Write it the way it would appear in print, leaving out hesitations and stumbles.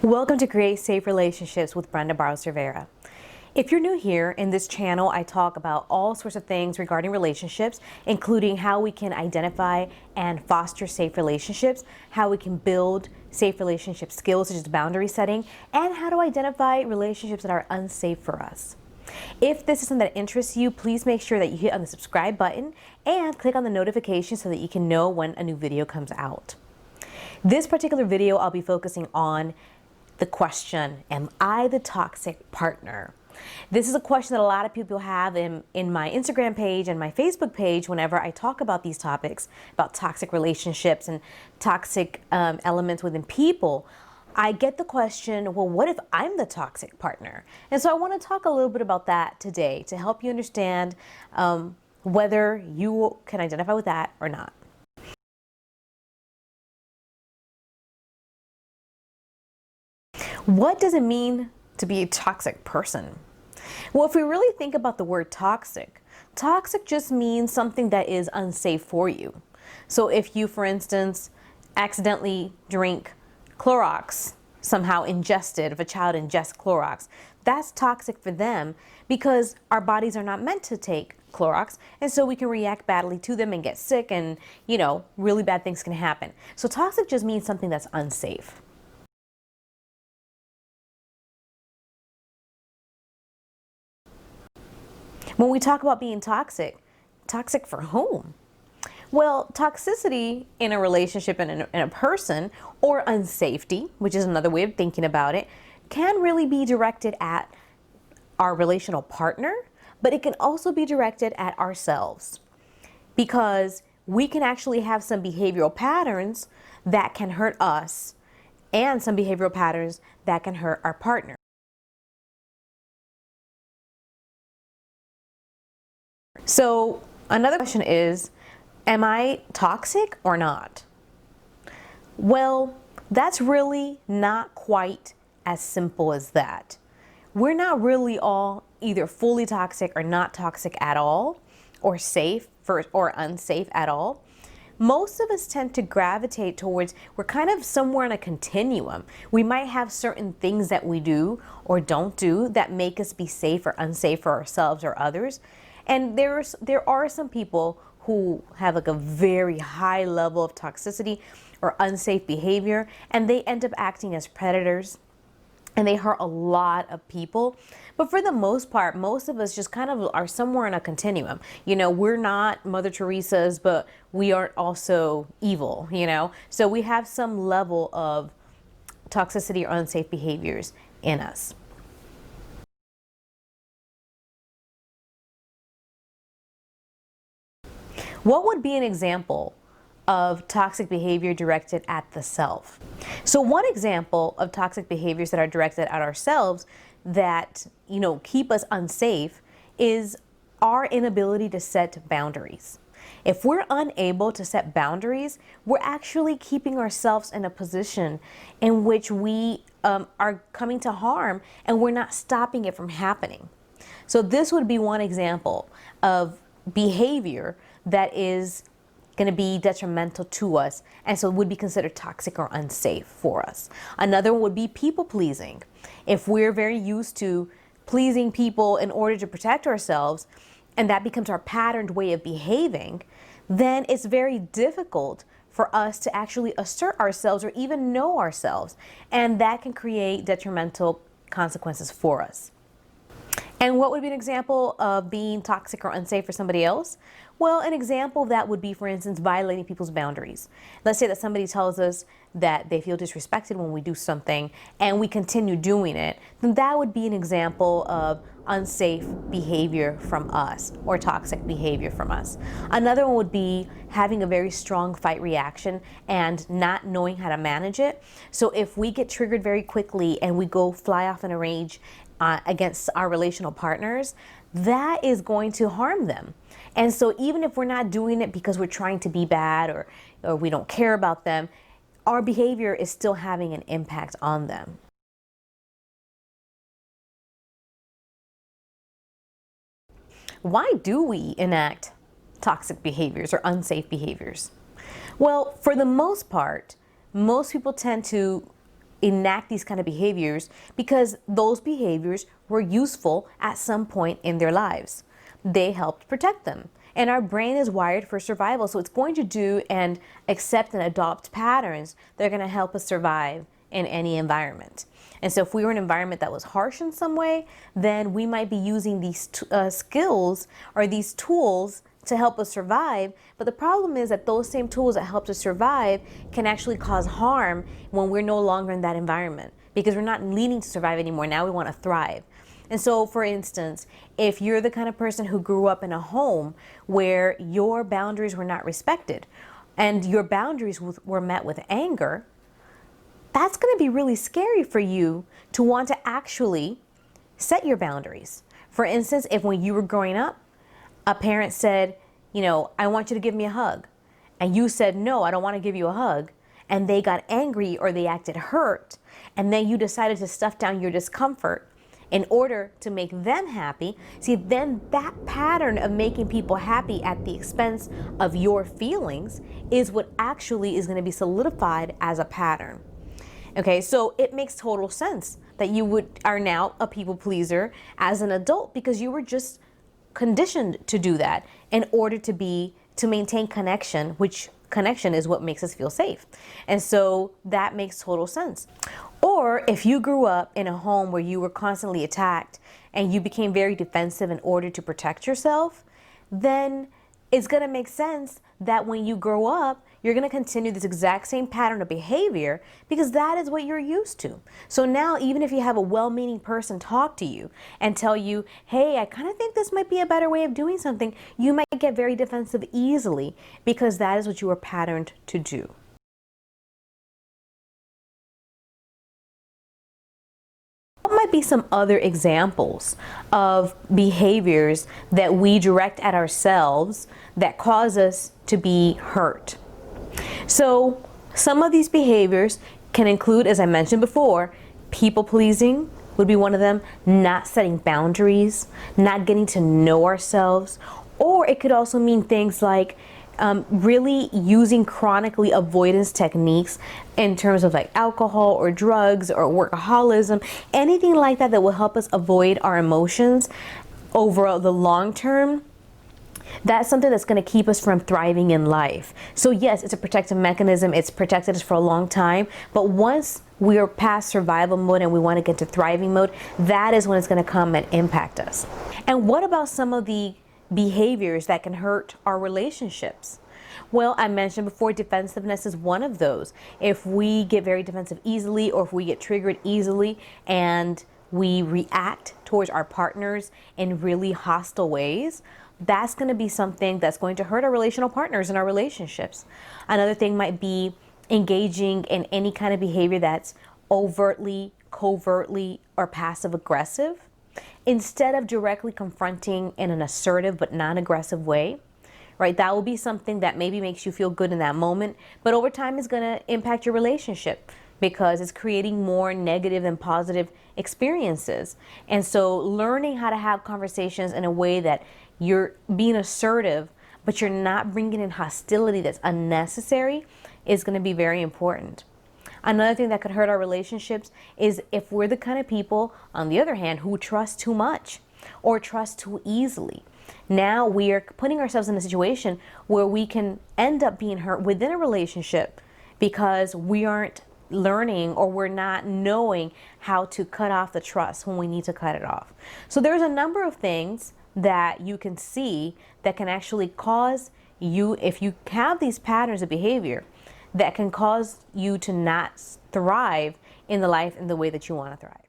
Welcome to Create Safe Relationships with Brenda Barros-Rivera. If you're new here, in this channel I talk about all sorts of things regarding relationships, including how we can identify and foster safe relationships, how we can build safe relationship skills such as boundary setting, and how to identify relationships that are unsafe for us. If this is something that interests you, please make sure that you hit on the subscribe button and click on the notification so that you can know when a new video comes out. This particular video I'll be focusing on the question, am I the toxic partner? This is a question that a lot of people have in my Instagram page and my Facebook page whenever I talk about these topics, about toxic relationships and toxic elements within people. I get the question, well, what if I'm the toxic partner? And so I want to talk a little bit about that today to help you understand whether you can identify with that or not. What does it mean to be a toxic person? Well, if we really think about the word toxic, toxic just means something that is unsafe for you. So if you, for instance, accidentally drink Clorox, somehow ingested, if a child ingests Clorox, that's toxic for them because our bodies are not meant to take Clorox, and so we can react badly to them and get sick, and really bad things can happen. So toxic just means something that's unsafe. When we talk about being toxic, toxic for whom? Well, toxicity in a relationship and in a person, or unsafety, which is another way of thinking about it, can really be directed at our relational partner, but it can also be directed at ourselves, because we can actually have some behavioral patterns that can hurt us and some behavioral patterns that can hurt our partner. So another question is, am I toxic or not? Well, that's really not quite as simple as that. We're not really all either fully toxic or not toxic at all, or safe or unsafe at all. Most of us tend to gravitate towards, we're kind of somewhere on a continuum. We might have certain things that we do or don't do that make us be safe or unsafe for ourselves or others. And there are some people who have like a very high level of toxicity or unsafe behavior, and they end up acting as predators, and they hurt a lot of people. But for the most part, most of us just kind of are somewhere in a continuum. We're not Mother Teresa's, but we aren't also evil, So we have some level of toxicity or unsafe behaviors in us. What would be an example of toxic behavior directed at the self? So one example of toxic behaviors that are directed at ourselves that, keep us unsafe is our inability to set boundaries. If we're unable to set boundaries, we're actually keeping ourselves in a position in which we are coming to harm, and we're not stopping it from happening. So this would be one example of behavior that is going to be detrimental to us, and so it would be considered toxic or unsafe for us. Another one would be people pleasing. If we're very used to pleasing people in order to protect ourselves, and that becomes our patterned way of behaving, then it's very difficult for us to actually assert ourselves or even know ourselves, and that can create detrimental consequences for us. And what would be an example of being toxic or unsafe for somebody else? Well, an example of that would be, for instance, violating people's boundaries. Let's say that somebody tells us that they feel disrespected when we do something and we continue doing it, then that would be an example of unsafe behavior from us or toxic behavior from us. Another one would be having a very strong fight reaction and not knowing how to manage it. So if we get triggered very quickly and we go fly off in a rage against our relational partners, that is going to harm them. And so even if we're not doing it because we're trying to be bad or we don't care about them, our behavior is still having an impact on them. Why do we enact toxic behaviors or unsafe behaviors? Well, for the most part, most people tend to enact these kind of behaviors because those behaviors were useful at some point in their lives. They helped protect them. And our brain is wired for survival, so it's going to do and accept and adopt patterns that are going to help us survive in any environment. And so if we were in an environment that was harsh in some way, then we might be using these skills or these tools to help us survive. But the problem is that those same tools that helped us survive can actually cause harm when we're no longer in that environment, because we're not needing to survive anymore. Now we want to thrive. And so, for instance, if you're the kind of person who grew up in a home where your boundaries were not respected and your boundaries were met with anger, that's going to be really scary for you to want to actually set your boundaries. For instance, if when you were growing up, a parent said, I want you to give me a hug, and you said, no, I don't want to give you a hug, and they got angry or they acted hurt, and then you decided to stuff down your discomfort in order to make them happy, see, then that pattern of making people happy at the expense of your feelings is what actually is going to be solidified as a pattern. Okay, so it makes total sense that you are now a people pleaser as an adult because you were just conditioned to do that in order to maintain connection, which connection is what makes us feel safe. And so that makes total sense. Or if you grew up in a home where you were constantly attacked and you became very defensive in order to protect yourself, then it's going to make sense that when you grow up, you're going to continue this exact same pattern of behavior because that is what you're used to. So now, even if you have a well-meaning person talk to you and tell you, hey, I kind of think this might be a better way of doing something, you might get very defensive easily because that is what you were patterned to do. What might be some other examples of behaviors that we direct at ourselves that cause us to be hurt? So some of these behaviors can include, as I mentioned before, people pleasing would be one of them, not setting boundaries, not getting to know ourselves, or it could also mean things like really using chronically avoidance techniques in terms of like alcohol or drugs or workaholism, anything like that that will help us avoid our emotions over the long term. That's something that's going to keep us from thriving in life. So yes, it's a protective mechanism. It's protected us for a long time. But once we are past survival mode and we want to get to thriving mode, that is when it's going to come and impact us. And what about some of the behaviors that can hurt our relationships? Well, I mentioned before, defensiveness is one of those. If we get very defensive easily, or if we get triggered easily and we react towards our partners in really hostile ways, that's going to be something that's going to hurt our relational partners in our relationships. Another thing might be engaging in any kind of behavior that's overtly, covertly, or passive aggressive instead of directly confronting in an assertive but non-aggressive way. Right? That will be something that maybe makes you feel good in that moment, but over time is going to impact your relationship because it's creating more negative than positive experiences. And so learning how to have conversations in a way that you're being assertive, but you're not bringing in hostility that's unnecessary is going to be very important. Another thing that could hurt our relationships is if we're the kind of people, on the other hand, who trust too much or trust too easily. Now we are putting ourselves in a situation where we can end up being hurt within a relationship because we aren't learning or we're not knowing how to cut off the trust when we need to cut it off. So there's a number of things that you can see that can actually cause you, if you have these patterns of behavior, that can cause you to not thrive in the life in the way that you want to thrive.